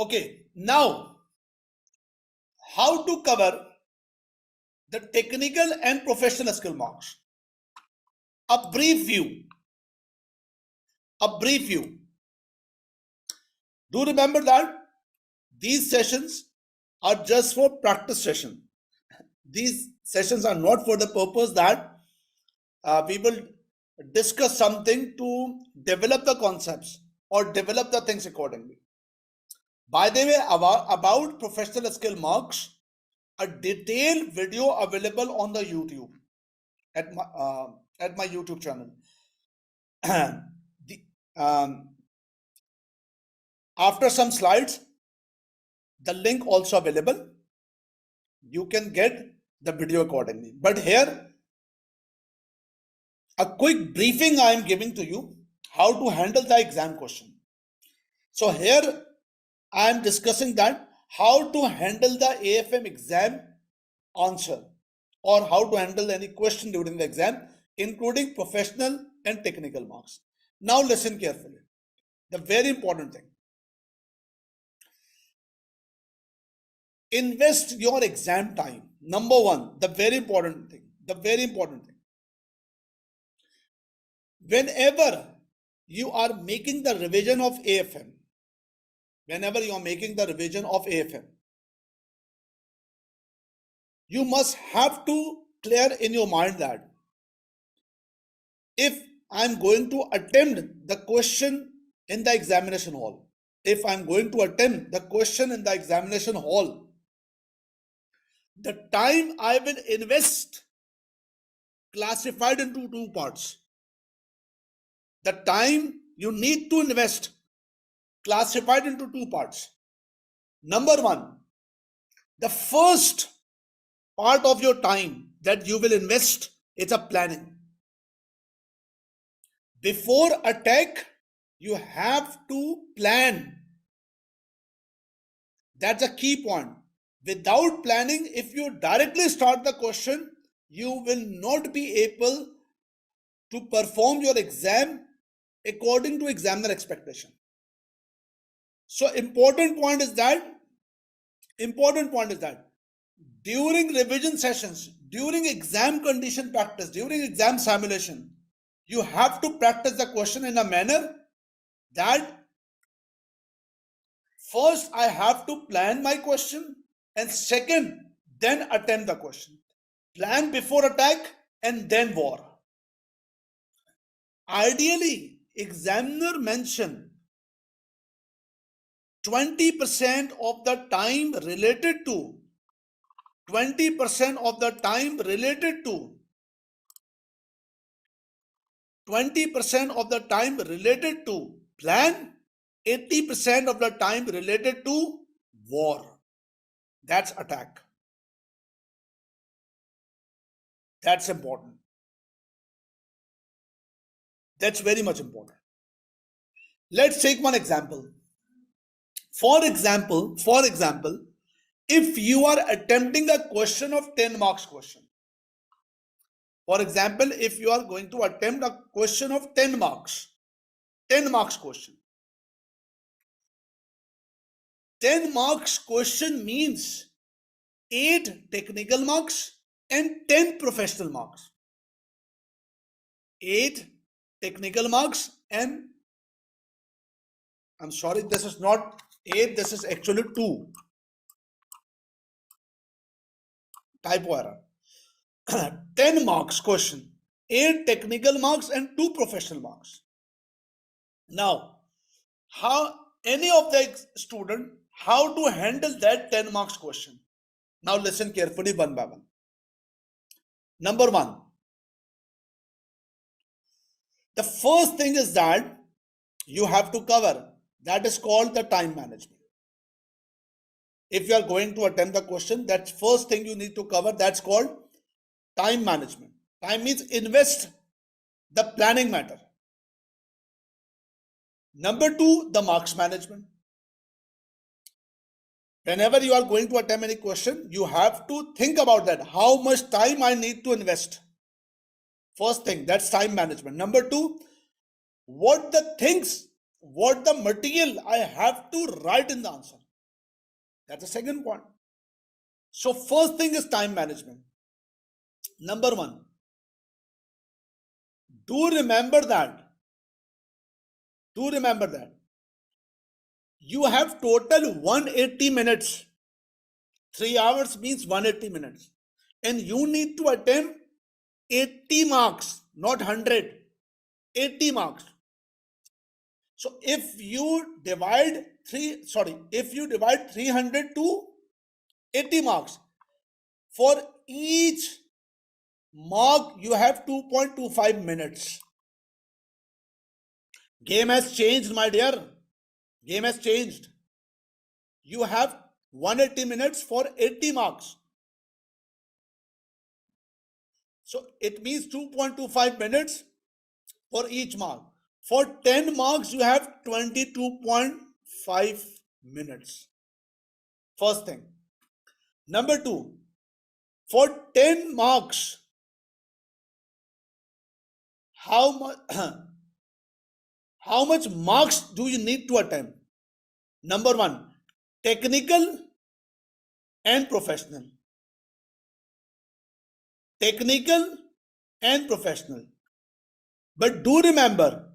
Okay, now how to cover the technical and professional skill marks. A brief view. A brief view. Do remember that these sessions are just for practice session. These sessions are not for the purpose that we will discuss something to develop the concepts or develop the things accordingly. By the way, about professional skill marks, a detailed video available on the YouTube at my YouTube channel. After some slides, the link also available. You can get the video accordingly. But here, a quick briefing I am giving to you how to handle the exam question. So here I am discussing that how to handle the AFM exam answer or how to handle any question during the exam, including professional and technical marks. Now listen carefully. The very important thing. Invest your exam time. Number one, the very important thing. Whenever you are making the revision of AFM, you must have to clear in your mind that if I'm going to attempt the question in the examination hall, the time I will invest classified into two parts. The time you need to invest classified into two parts. Number one, the first part of your time that you will invest is a planning. Before attack, you have to plan. That's a key point. Without planning, if you directly start the question, you will not be able to perform your exam according to examiner expectation. So important point is that during revision sessions, during exam condition practice, during exam simulation, you have to practice the question in a manner that first I have to plan my question and second, then attempt the question. Plan before attack and then war. Ideally, examiner mention 20% of the time related to 20% of the time related to 20% of the time related to plan, 80% of the time related to war. That's attack. That's important. That's very much important. Let's take one example. For example, if you are attempting a question of 10 marks question. For example, if you are going to attempt a question of 10 marks question. 10 marks question means 8 technical marks and 10 professional marks. 8 technical marks and I'm sorry, this is not 8, this is actually 2. Typo error. 10 marks question, 8 technical marks and 2 professional marks. Now, how any of the student, how to handle that 10 marks question? Now listen carefully one by one. Number one, the first thing is that you have to cover, that is called the time management. If you are going to attempt the question, that's first thing you need to cover, that's called time management. Time means invest the planning matter. Number 2, the marks management. Whenever you are going to attempt any question, you have to think about that. How much time I need to invest? First thing, that's time management. Number 2, what the material I have to write in the answer. That's the second point. So first thing is time management. Number one, do remember that. Do remember that. You have total 180 minutes. 3 hours means 180 minutes. And you need to attempt 80 marks, not 100. 80 marks. So if you divide 300 to 80 marks, for each mark you have 2.25 minutes. Game has changed, my dear. Game has changed. You have 180 minutes for 80 marks. So it means 2.25 minutes for each mark. For 10 marks, you have 22.5 minutes. First thing. Number two, for 10 marks, how much how much marks do you need to attempt? Number one, technical and professional. Technical and professional. But do remember,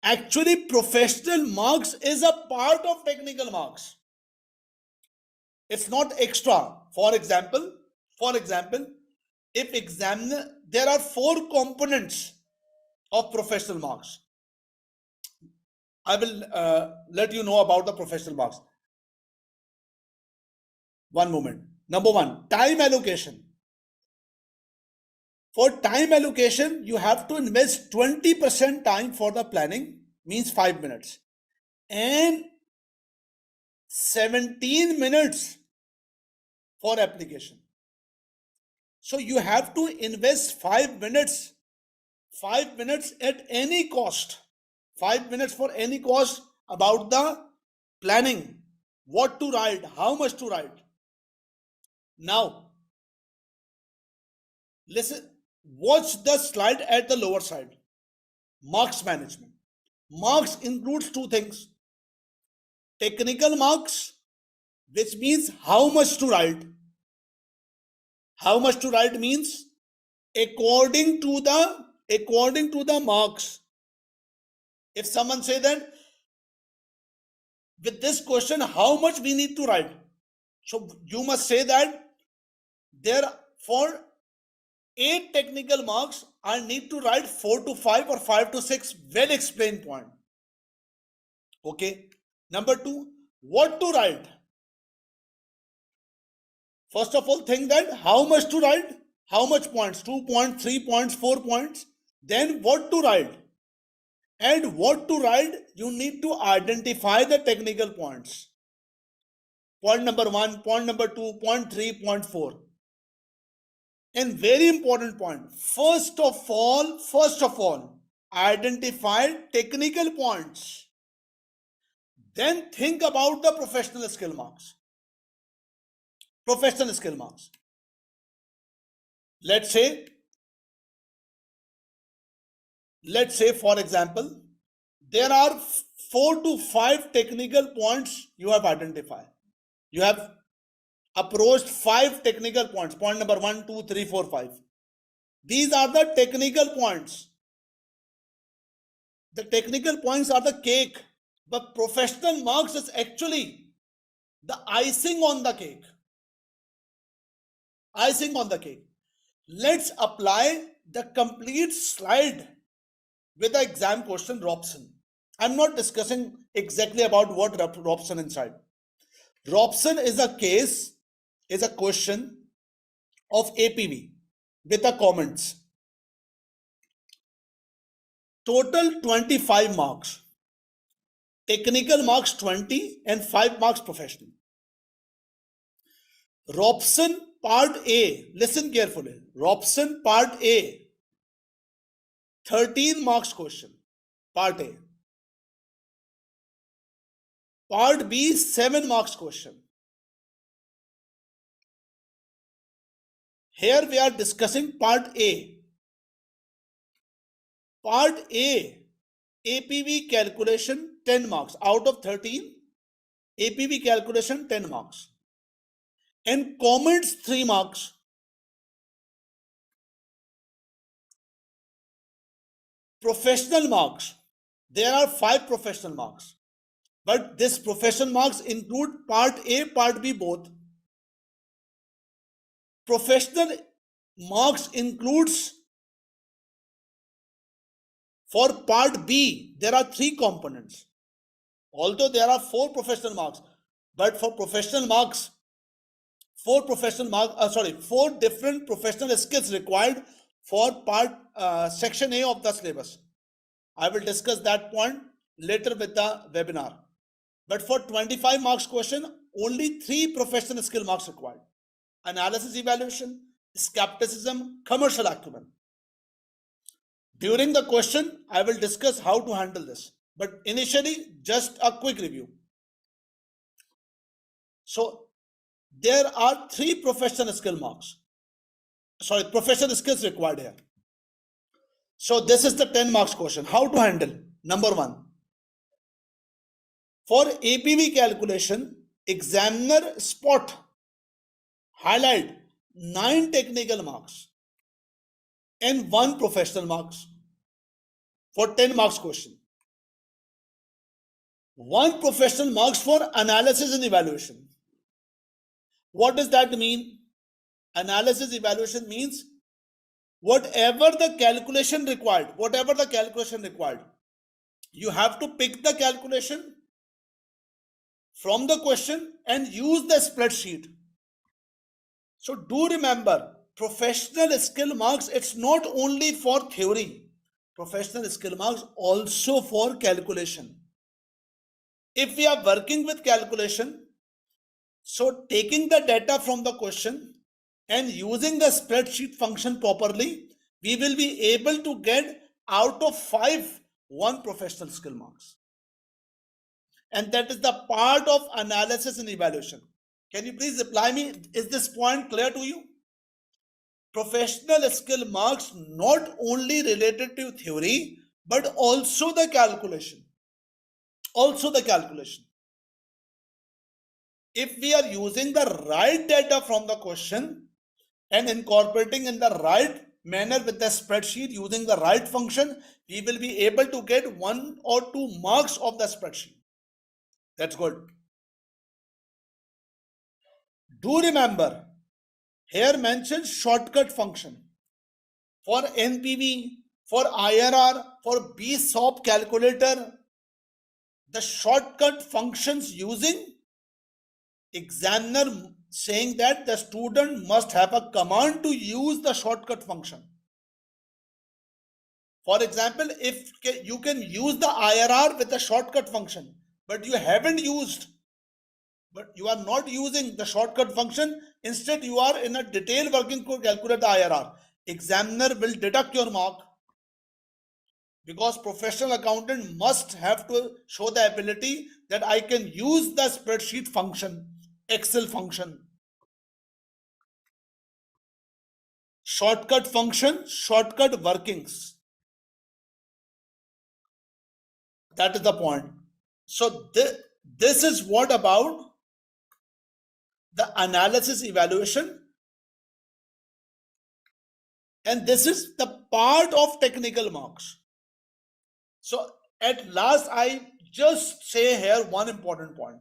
actually professional marks is a part of technical marks. It's not extra. For example, if examiner, there are 4 components of professional marks. I will let you know about the professional marks. One moment. Number one, time allocation. For time allocation, you have to invest 20% time for the planning, means 5 minutes, and 17 minutes for application. So you have to invest 5 minutes at any cost. 5 minutes for any cost about the planning, what to write, how much to write. Now, listen, watch the slide at the lower side. Marks management. Marks includes 2 things. Technical marks, which means how much to write. How much to write means according to the marks. If someone say that with this question, how much we need to write? So you must say that there for 8 technical marks, I need to write 4 to 5 or 5 to 6 well explained point. Okay. Number 2, what to write? First of all, think that how much to write, how much points, 2 points, 3 points, 4 points. Then what to write? And what to write, you need to identify the technical points. Point number 1, point number 2, point 3, point 4. And very important point, first of all, identify technical points. Then think about the professional skill marks. Professional skill marks. Let's say for example, there are 4 to 5 technical points you have identified. You have approached 5 technical points. Point number 1, 2, 3, 4, 5. These are the technical points. The technical points are the cake, but professional marks is actually the icing on the cake. Icing on the cake. Let's apply the complete slide with the exam question Robson. I'm not discussing exactly about what Robson inside. Robson is a question of APV with the comments. Total 25 marks. Technical marks 20 and 5 marks professional. Robson part A, listen carefully. Robson part A, 13 marks question. Part A. Part B, 7 marks question. Here we are discussing part A. Part A, APV calculation 10 marks out of 13. APV calculation 10 marks. And comments 3 marks. Professional marks. There are 5 professional marks. But this professional marks include part A, part B both. Professional marks includes for part B, there are 3 components. Although there are 4 professional marks, but for professional marks, 4 different professional skills required for part section A of the syllabus. I will discuss that point later with the webinar. But for 25 marks question, only 3 professional skill marks required: analysis evaluation, skepticism, commercial acumen. During the question, I will discuss how to handle this. But initially, just a quick review. So there are 3 professional skill marks. Professional skills required here. So this is the 10 marks question. How to handle? Number 1. For APV calculation, examiner highlight 9 technical marks and 1 professional marks for 10 marks question. 1 professional marks for analysis and evaluation. What does that mean? Analysis evaluation means whatever the calculation required, you have to pick the calculation from the question and use the spreadsheet. So do remember, professional skill marks, it's not only for theory. Professional skill marks also for calculation. If we are working with calculation, so taking the data from the question and using the spreadsheet function properly, we will be able to get out of 5, 1 professional skill marks. And that is the part of analysis and evaluation. Can you please reply me? Is this point clear to you? Professional skill marks not only related to theory, but also the calculation. If we are using the right data from the question and incorporating in the right manner with the spreadsheet using the right function, we will be able to get 1 or 2 marks of the spreadsheet. That's good. Do remember, here mentioned shortcut function. For NPV, for IRR, for BSOP calculator, the shortcut functions using, examiner saying that the student must have a command to use the shortcut function. For example, if you can use the IRR with the shortcut function, but you are not using the shortcut function, instead you are in a detailed working to calculate the IRR, examiner will deduct your mark, because professional accountant must have to show the ability that I can use the spreadsheet function, Excel function. Shortcut function, shortcut workings. That is the point. So this is what about the analysis evaluation, and this is the part of technical marks. So at last, I just say here one important point.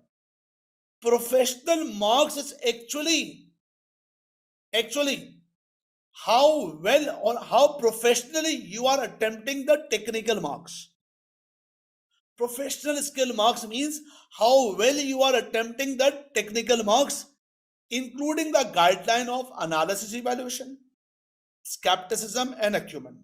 Professional marks is actually how well or how professionally you are attempting the technical marks. Professional skill marks means how well you are attempting the technical marks, including the guideline of analysis evaluation, skepticism, and acumen.